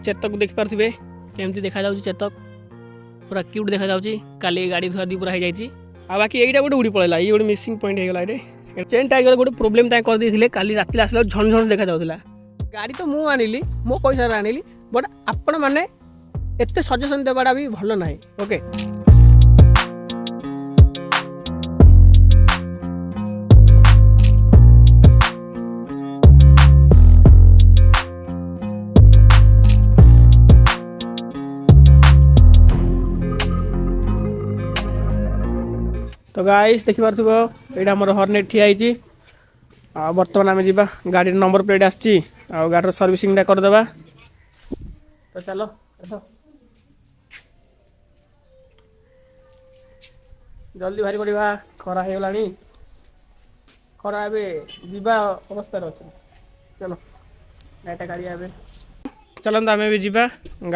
चेतक देखिपे केमती देखा जाउची चेतक पूरा क्यूट देखा जाउची काली गाड़ी धुआ दी पूरा हो जाइए आ बाकी यहीटा गोटे उड़ी पड़ेगा ये गोटे मिसिंग पॉइंट होगा ये चेन टाइगर गोटे प्रोब्लेम कर देते काली राति आसला झन झन देखा जाउथला गाड़ी तो मु आनिली मो पैसा आनिली बट आपण माने एते सजेशन देवाटा भी भल ना ओके तो गाइस देखि पारछुबो एटा हमर हॉर्नेट ठिया आइची आ वर्तमान आमे जीवा गाड़ी नंबर प्लेट आछि आ गाड़ी सर्विसिंग टा कर देबा तो चलो देखो जल्दी भारी पड़िबा खरा हे गलानी खरा एबे जीवा अवस्था रे अछि चलो नाटा गाड़ी आबे चलन आमे भी जीवा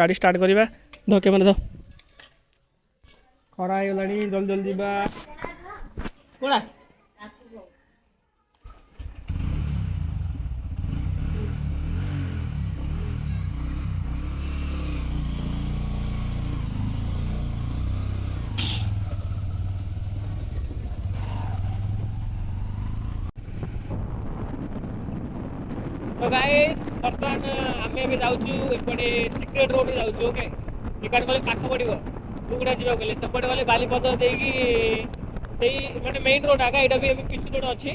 गाड़ी स्टार्ट करिबा धोके माने दो खरा हे गलानी जल्दी जल्दी जीवा कोड़ा तो गाइस बर्तमान आमे भी जाउछु एपटे सीक्रेट रोड रे जाउछु ओके निकाट गले पाख पड़िबो टुकड़ा जीवा गले सेपटे गले बालीपद देकी सेही माने मेन रोड आगा एटा भी अभी पिच रोड अछि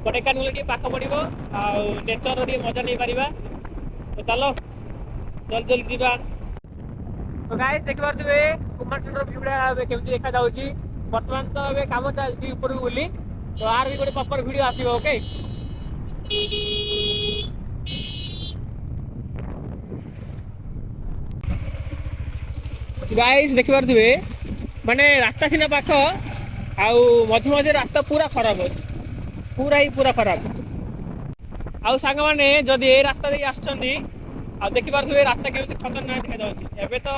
बट एकान गले पाख पड़िबो आ नेचर रे मजा नै परिबा तो चलो जल्दी जल्दी जीवा तो गाइस देखि पारछबे कुमार सेंटर व्यूडा केमती देखा जाउची वर्तमान तो अबे काम चलची ऊपर बुली तो आर भी गोटे प्रॉपर वीडियो आसीबो ओके गाइस देखि पारछबे माने रास्ता सिना पाख आउ मझे मझे रास्ता पूरा खराब अछि पूरा खराब आउ सांग माने जदी ए रास्ता दे आछछंदी आ देखि पारछबे रास्ता केमती खतरनाक देखा जाउची एबे तो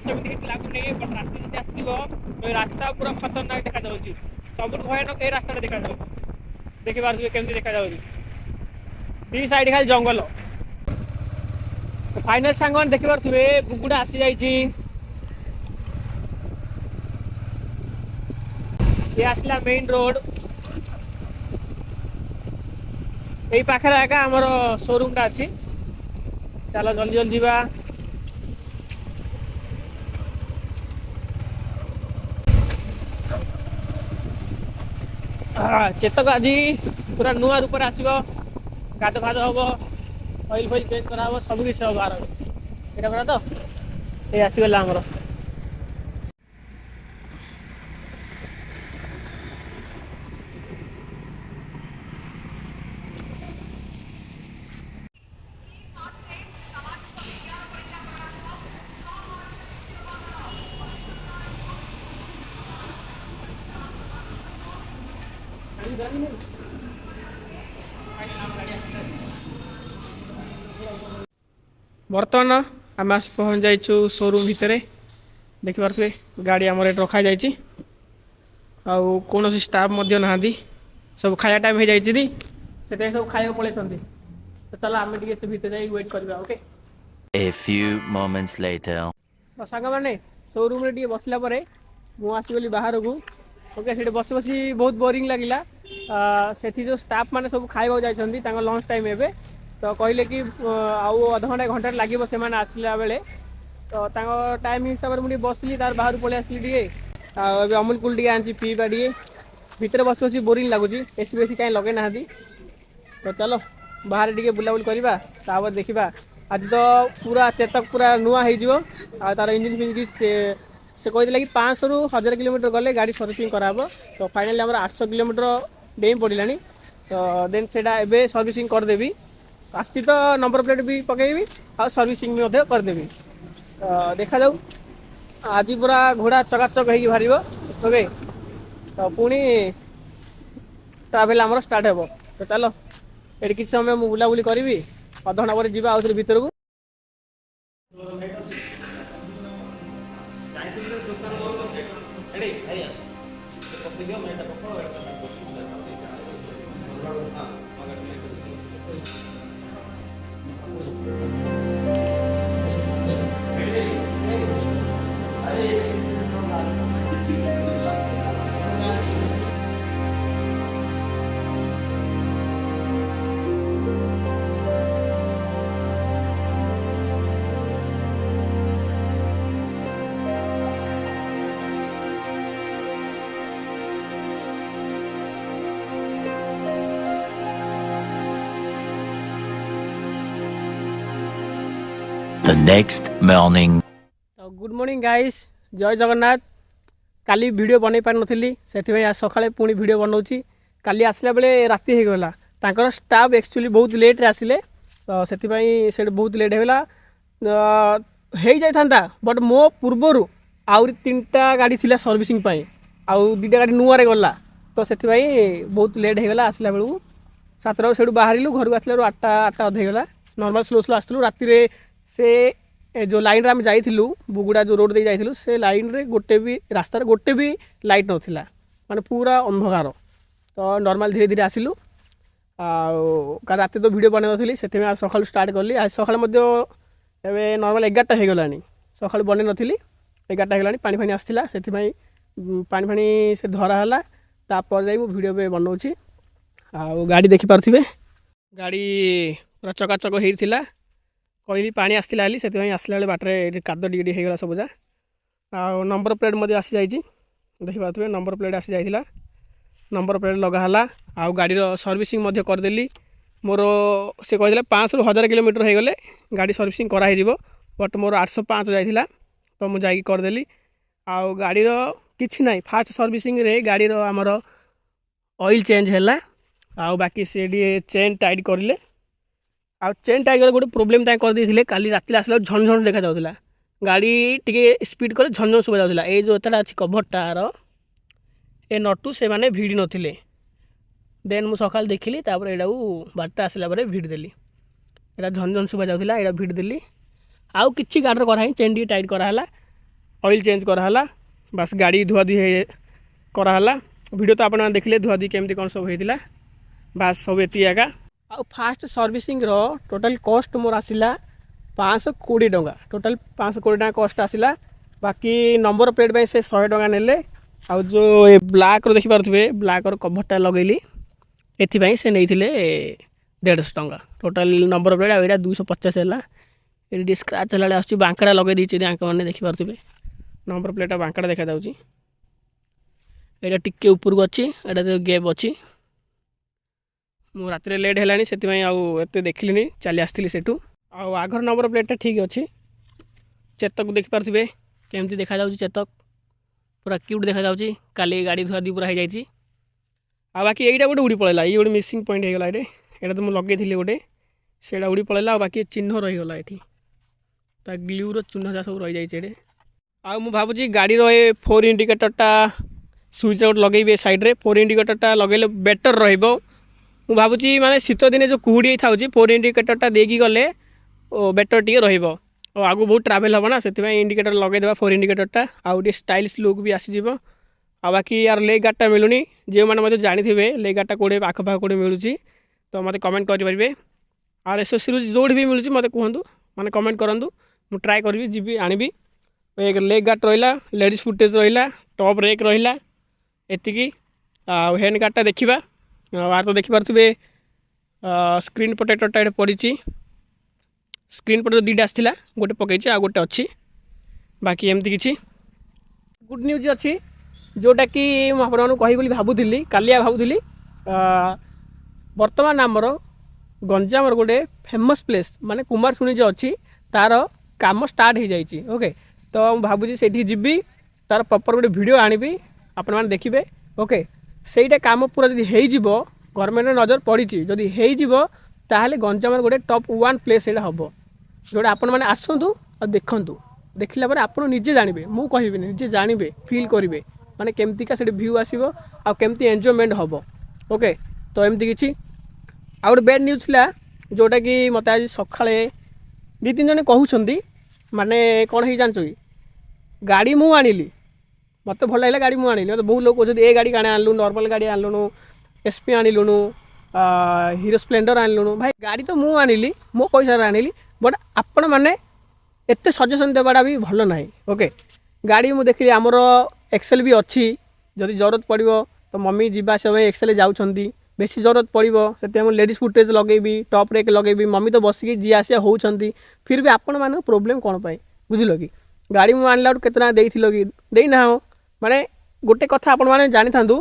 सेमती किछ लागु नै बट रास्ता जदी आसीबो तो रास्ता पूरा खतरनाक देखा जाउची सबुठ भयानक ए रास्ता देखा जाउची देखि पारछबे केमती देखा जाउची दी साइड खाली जंगल फाइनल सांग माने देखि पारछबे बुगुडा आसी जाईची ये आसला मेन रोड यही पाखे आगे आमर शोरूम टा अच्छी चलो जल्दी जल्दी जीवा चेतक आज पूरा नुआ रूप आसो गाध फाद हम ऑयल फॉइल चेंज करा सब किसी हम बाहर यहाँ पूरा तो ये आसगला आमर बर्तमान आम आस पहुँच जाइछु शोरूम भितर देखि पारछे गाड़ी आमर एट रखा जाइछि आउ कौन स्टाफ ना सब खाया टाइम हो जाइछि दी से सब खाया पड़े तो चलो आम टे से भितर जाई वेट करबा okay A few moments later तो सांग माने शोरूम रे बसला परे मु आसीगली बाहर को ओके से बस बसी बहुत बोरिंग लगिला से जो स्टाफ मैंने सब खाइबा जाइछंदी तांका लंच टाइम एबे तो कहले कि आउ अध घंटा घंटा लगे से आसला बेले तो टाइम हिसाब से मुझे बसली तार बाहर पलि आसली टे अमूल कूल टे आनी पीवा टे भितर बस बस बोरिंग लगुच एसी बेसी कहीं लगे ना तो चलो बाहर टे बुलाबुल करवा तापर देखा आज तो पूरा चेतक पूरा नुआ हो तार इंजिन फिंजिन से कहते कि 500 ରୁ 1000 किलोमीटर गले गाड़ी सर्विसिंग कराबो तो फाइनली आम 800 किलोमीटर डेम पड़ा तो देन से सर्विसिंग करदेवी आसती तो नंबर प्लेट भी पकईबी आ सर्विसिंग भी करदेवी देखा जाऊ आज पूरा घोड़ा चकाचक हो बाहर ओके तो पुणी ट्रावेल आमर स्टार्ट हे तो चलो ये किसी समय मुझे बुलाबुली करी अध घंटा पर जावा आउे भितर को The next morning. तो गुड मॉर्निंग गाइस, जय जगन्नाथ। काली वीडियो बनै पार नथिली, सेथिबे आज सकाळे पुणी वीडियो बनौची। काली आसला बेले राति हे गला, तांकर स्टाफ एक्चुअली बहुत लेट रे आसिले, तो सेथिबे सेड बहुत लेट हेला हे जाय थांता। बट मो पूर्वरु आउरी 3टा गाड़ी थिला सर्विसिंग पई, आउ 2टा गाड़ी नुआ रे गला, तो सेथिबे बहुत लेट हे गला। आसला बेलु 7टा सेडु बाहरिलु, घर आसला 8टा अधे गला। नॉर्मल स्लो स्लो आसलु। राति रे से जो लाइन रे हम जाइथिलु, बुगुड़ा जो रोड दे जाइथिलु, से लाइन रे गोटे भी रास्ता रे गोटे भी लाइट नथिला, माने पूरा अंधकार। तो नॉर्मल धीरे धीरे आसिलु। आ राति तो वीडियो बनै नथिली, सेते आज सकाळ स्टार्ट करली। आज सकाळ मध्ये एबे नॉर्मल 11टा हे गलानी, सकाळ बनै नथिली 11टा हे गलानी। पानी फानी आस्थिला, सेति भाई पानी फानी से धरा हला। तापर जाई मु वीडियो पे बनौची। आ गाड़ी देखि पारथिबे, गाड़ी पूरा चकाचक हेइथिला। कहली पानी आसला से आसला बेले बाटर काद टी होगा सबुजा। आ नंबर प्लेट मध्य आसी जाइए, देखिपे नंबर प्लेट आसी जाइला। नंबर प्लेट लगाला। आउ गाड़ी सर्विसिंग मध्य करदेली। मोर से कहते 500 ରୁ 1000 किलोमीटर हो गले गाड़ी सर्विसिंग कराई। बट मोर 805 जाइला, तो मुझे जाकि करदेली। आउ गाड़ी किछि ना, फास्ट सर्विसिंग रे गाड़ी आमर ऑयल चेंज है। आउ बाकी से चेन टाइट करले। आ चेन टाइट गोटे प्रोब्लेम कर देते। काली राति आसला झन झन देखा जाऊला, गाड़ी टिके स्पीड कले झन झन शुभा जाऊला। ये जो एतटा अच्छी कभरटार ए नटू से माने भिड़ी नथिले। देन मु सकाल देखिली, तापर एडा बारटा आसला परे भिड़ देली। एडा झन झन शुभा जाऊला, एडा भिड़ देली। आउ किछि गाड़ी कराई, चेन टी टाइट कराला, ऑयल चेंज कराला। बस गाड़ी धुआ धुई कराला। वीडियो तो आपन देखिले धुआ धुई केमती कौन सब होइतिला। बस सब एति आगा। आउ फास्ट सर्विसिंग रो टोटल कॉस्ट मोर आसिला 520 टंका। टोटल 520 टंका कॉस्ट आसिला। बाकी नंबर प्लेट पे से 100 टंका नेले। आउ जो ए ब्लैक रो देखि पारथबे, ब्लैक रो कभरटा लगेली, एथि से नैथिले 150 टंका। टोटल नंबर प्लेट आ एडा 250 हैला। एडी स्क्रैच हलाले आछि, बांकड़ा लगे दिछि। आंक माने देखि पारथबे नंबर प्लेट बांकड़ा देखा जाउछि। एडा टिके ऊपर को अछि, एडा तो गैप अछि। मु राति लेट है से एत देखिली, चली आसती सेठू। आगर नंबर प्लेटा ठीक अच्छी। चेतक देखिपे केमती देखा जाउछि। चेतक पूरा क्यूट देखा जाउछि। काली गाड़ी धुआ दी पूरा हो जाइए। आ बाकी यहीटा गोटे उड़ी पड़ेगा, ये गोटे मिसिंग पॉइंट होगा। ये तो मुझे लगे गोटे से उड़ी पड़ेगा। बाकी चिन्ह रहीगला, ये ग्लूर चिन्ह जहाँ सब रही जाइए। आ भावुँ गाड़ी ये 4 इंडिकेटरटा सुइच आउट लगे साइड्रे। 4 इंडिकेटरटा लगे बेटर रही। मु भावुची माने शीत दिने जो कुहुड़ी था 4 इंडिकेटरटा देकी गले बेटर टी रहिबो। और आगु बहुत ट्रावेल हम ना, से इंडिकेटर लगे देवा 4 इंडिकेटरटा। आउ स्टाइलिश लुक भी आसीज। आ बाकी यार लेग गार्डटा मिलूनी। जो मैंने जानी थे लेग गार्डटा कोड़े आखपाख कोड़े मिलूँ, तो मत कमेंट करेंगे। और एसोसीरी जो भी मिलूँ मत कहतु, मैंने कमेंट करूँ। मुझे ट्राए करी जी आनी। एक लेग गार्ड रहा, लेडीज फुटेज रहा, टॉप रेक रहा, एतिकी। हैंड गार्डटा देखा। आर तो देखिपे स्क्रीन प्रोटेक्टरटा ये पड़ी। स्क्रीन प्रोटेक्टर 2टा आसला, गोटे पकई आ गोटे अच्छी। बाकी एमती किसी गुड न्यूज अच्छी, जोटा कि मुझे कही भावुली। कालिया भावुली बर्तमान आमर गंजाम गोटे फेमस प्लेस माने कुमार सुनी जो अच्छी, तार काम स्टार्ट हो जाइए। ओके, तो भावुँ से जी तार प्रॉपर गोटे वीडियो आनी, आपण मैंने देखिए। ओके, ସେଇଟା काम पूरा जदि ହେଇଯିବ, गवर्नमेंट नजर पड़ी, जदि ହେଇଯିବ ताहले गंजाम गोटे टॉप 1 प्लेस एटा हम, जोटा आपण मैंने आसतु और देखु। देखला पर आपण निजे जानबे, मु कहबे निजे जानबे, फील करेंगे माने केमतीका से व्यू आसीबो आ केमती एंजॉयमेंट हम। ओके, तो एमती किछि। आ गोटे बैड न्यूज थिला, जोटा कि मत आज सकाळे 2-3 जन कहउछंती माने कोन हे जानछो कि गाड़ी मु आनिली, मत भल लगे गाड़ी मुझे आनी। बहुत लोग कहते ए गाड़ी आनलु, नॉर्मल गाड़ी आनलुनु, एसपी आनलुनु, हीरो स्प्लेंडर आनलुनु। भाई गाड़ी तो मुझे आनिली, मो पैसा आनिली। बट आपण मैंने एत सजेसन देवाटा भी भल ना। ओके, गाड़ी मुझे देखिए आमर एक्सेल भी अच्छी। जदि जरूरत पड़ो तो मम्मी जावास एक्सेल जाऊँगी, बेसी जरूरत पड़ो से लेडीज फुटेज लगेबी, टॉप रेक लगेबी। मम्मी तो बसिकी जी आसिया होउछंती, फिर भी आपण मान प्रोब्लेम कौन पाई बुझल कि गाड़ी मुझे आनला केतना देइथिलो कि देना हो। माने गोटे कथा आपण माने जानि थांदु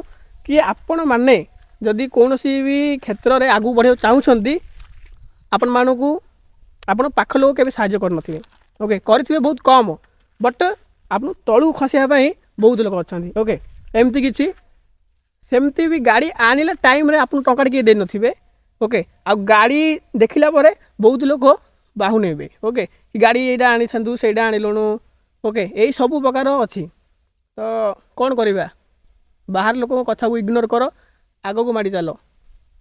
कि आपण माने जदि कोनोसी भी क्षेत्र रे आगु बढ़िया चाहउछंती, आपण मानकू आपण पाख लोक केबे साहाय्य कर नथिबे। ओके କରିଥିବେ ବହୁତ କମ୍ ବଟ୍ ଆପଣ ତଳକୁ ଖସିବା ପାଇଁ ବହୁତ ଲୋକ ଅଛନ୍ତି ଓକେ ଏମିତି କିଛି ସେମିତି ବି ଗାଡ଼ି ଆଣିଲା ଟାଇମ୍ରେ ଆପଣ ଟଙ୍କାଟେ କିଏ ଦେଇନଥିବେ ଓକେ ଆଉ ଗାଡ଼ି ଦେଖିଲା ପରେ ବହୁତ ଲୋକ ବାହୁ ନେବେ ଓକେ ଗାଡ଼ି ଏଇଟା ଆଣିଥାନ୍ତୁ ସେଇଟା ଆଣିଲୁଣୁ ଓକେ ଏଇ ସବୁ ପ୍ରକାର ଅଛି ତ କ'ଣ କରିବା ବାହାର ଲୋକଙ୍କ କଥାକୁ ଇଗ୍ନୋର କର ଆଗକୁ ମାଡ଼ି ଚାଲ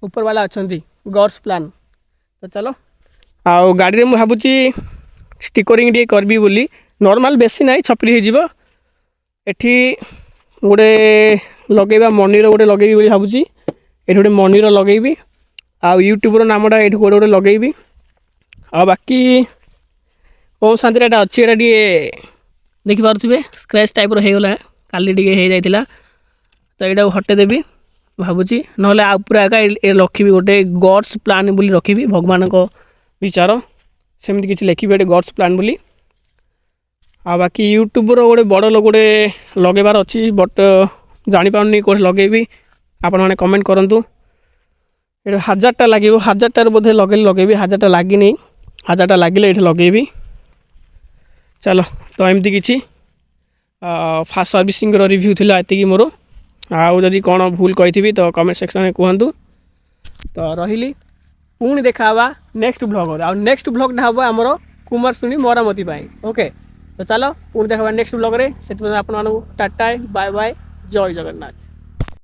ଉପରବାଲା ଅଛନ୍ତି ଗଡ୍ସ ପ୍ଲାନ୍ ତ ଚାଲ ଆଉ ଗାଡ଼ିରେ ମୁଁ ଭାବୁଛି ଷ୍ଟିକରିଂ ଟିକେ କରିବି ବୋଲି ନର୍ମାଲ୍ ବେଶୀ ନାହିଁ ଛପରି ହେଇଯିବ ଏଠି ଗୋଟେ ଲଗେଇବା ମନିର ଗୋଟେ ଲଗେଇବି ବୋଲି ଭାବୁଛି ଏଠି ଗୋଟେ ମନିର ଲଗେଇବି ଆଉ ୟୁଟ୍ୟୁବ୍ର ନାମଟା ଏଠି ଗୋଟେ ଗୋଟେ ଲଗେଇବି ଆଉ ବାକି ଓମ୍ ଶାନ୍ତିରେ ଏଇଟା ଅଛି ଏଇଟା ଟିକେ ଦେଖିପାରୁଥିବେ ସ୍କ୍ରାଚ୍ ଟାଇପ୍ର ହେଇଗଲା କାଲି ଟିକେ ହେଇଯାଇଥିଲା ତ ଏଇଟାକୁ ହଟେଇ ଦେବି ଭାବୁଛି ନହେଲେ ଆଉ ପୁରା ଏକା ରଖିବି ଗୋଟେ ଗଡ୍ସ ପ୍ଲାନ୍ ବୋଲି ରଖିବି ଭଗବାନଙ୍କ ବିଚାର ସେମିତି କିଛି ଲେଖିବି ଗୋଟେ ଗଡ୍ସ ପ୍ଲାନ୍ ବୋଲି ଆଉ ବାକି ୟୁଟ୍ୟୁବ୍ର ଗୋଟେ ବଡ଼ ଲୋକ ଗୋଟେ ଲଗେଇବାର ଅଛି ବଟ୍ ଜାଣିପାରୁନି କେଉଁଠି ଲଗେଇବି ଆପଣମାନେ କମେଣ୍ଟ କରନ୍ତୁ ଏଇଟା 1000ଟା ଲାଗିବ 1000ଟାରେ ବୋଧେ ଲଗେଇବି 1000ଟା ଲାଗିନି 1000ଟା ଲାଗିଲେ ଏଇଠି ଲଗେଇବି ଚାଲ ତ ଏମିତି କିଛି ଫାଷ୍ଟ ସର୍ଭିସିଂର ରିଭ୍ୟୁ ଥିଲା ଏତିକି ମୋର ଆଉ ଯଦି କ'ଣ ଭୁଲ କହିଥିବି ତ କମେଣ୍ଟ ସେକ୍ସନରେ କୁହନ୍ତୁ ତ ରହିଲି ପୁଣି ଦେଖା ହେବା ନେକ୍ସଟ ବ୍ଲଗ୍ରେ ଆଉ ନେକ୍ସଟ ବ୍ଲଗ୍ଟା ହେବ ଆମର କୁମାରଶୁଣୀ ମରାମତି ପାଇଁ ଓକେ ତ ଚାଲ ପୁଣି ଦେଖା ହେବା ନେକ୍ସଟ ବ୍ଲଗ୍ରେ ସେଥିପାଇଁ ଆପଣମାନଙ୍କୁ ଟାଟା ବାଏ ବାଏ ଜୟ ଜଗନ୍ନାଥ